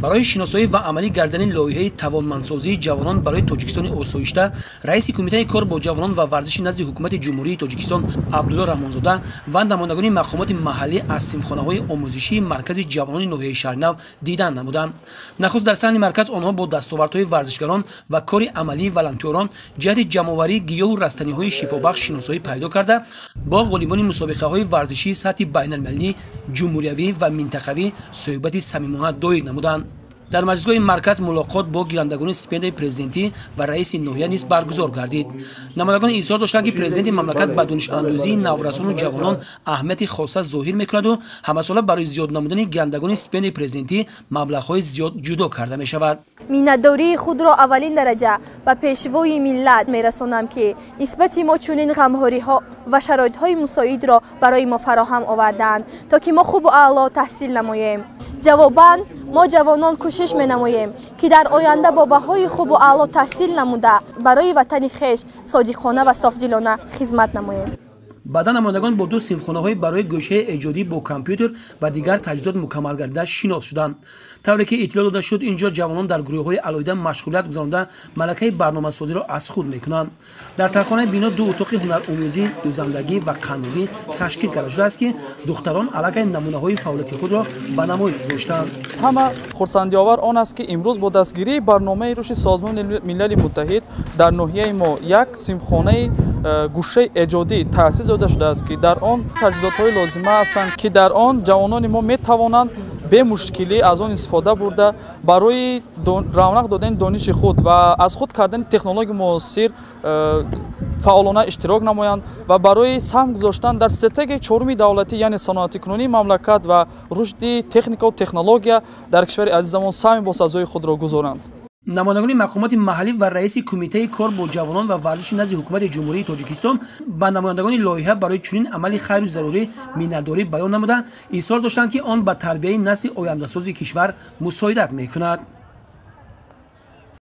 برای شناسایی و عملی کردن لایحه توانمندسازی جوانان برای تاجیکستان آسایشته، رئیس کمیته کار با جوانان و ورزش نزد حکومت جمهوری تاجیکستان عبدالله رحمانزاده و نمایندگان مقامات محلی از سیمخانه‌های آموزشی مرکز جوانان ناحیه شهرنو دیدن نمودند. نخست در صحن مرکز آنها با دستاوردهای ورزشگران و کار عملی ولنتیوران جهت جمع‌آوری گیاه و رستنی‌های شفابخش شناسایی پیدا کرده با غالیبان مسابقه‌های ورزشی سطح بین‌المللی، جمهوریوی و منطقوی صحبت صمیمانه دایر نمودند. در مجلسگاه مرکز ملاقات با گیرندگان استیپендیای پرزیدنتی و رئیس ناحیه نیز برگزار گردید. نمایندگان اظهار داشتند که پرزیدنت مملکت به دانش اندوزی نورسان و جوانان اهمیت خاصه ظاهر می‌کند و همساله برای زیاد نمودن گیرندگان استیپендیای پرزیدنتی مبلغ‌های زیاد جدا کرده می‌شود. مینت‌داری خود را اولین درجه به پیشوای ملت می‌رسانم که نسبت ما چنین غمخوری‌ها و شرایط‌های مساعد را برای ما فراهم آوردند تا که ما خوب و اعلی تحصیل نماییم. جواباً ما جوانان کوشش می‌نماییم که در آینده با بهای خوب و اعلی تحصیل نموده برای وطن خویش صادقانه و صافدلانه خدمت نماییم. بعد نمایندگان با دو سیمخانه‌های برای گوشه ایجادی با کامپیوتر و دیگر تجهیزات مکمل گردیده شناس شدند. طوری که اطلاع داده شد اینجا جوانان در گروه‌های علاوه مشغولیت گذرانده ملکه برنامه‌سازی را از خود می‌کنند. در ترخانه بنا دو اتاق هنرآموزی، دوزندگی و قانونی تشکیل کرده شده است که دختران علاقه نمونه‌های فعالیت خود را به نمایش گذاشتند. همه خرسندی‌آور آن است که امروز با دستگیری برنامه رشد سازمان ملل متحد در ناحیه ما یک سیمخانه گوشه ایجادی تأسیس داده شده است که در آن تجهیزات‌های لازمه هستند که در آن جوانان ما می‌توانند به مشکلی از آن استفاده برده برای رونق دادن دانش خود و از خود کردن تکنولوژی معاصر فعالانه اشتراک نمایند و برای سهم گذاشتن در ستگ چهارم دولتی یعنی صنعتی کنونی مملکت و رشد تکنیک و تکنولوژی در کشور عزیزمان سهم با سازوی خود را گذارند. نمایندگان مقامات محلی و رئیس کمیته کار با جوانان و ورزش نزد حکومت جمهوری تاجیکستان با نمایندگان لایحه برای چنین عملی خیر ضروری مینت‌داری بیان نموده اظهار داشتند که آن به تربیت نسل آینده‌ساز کشور مساعدت می‌کند.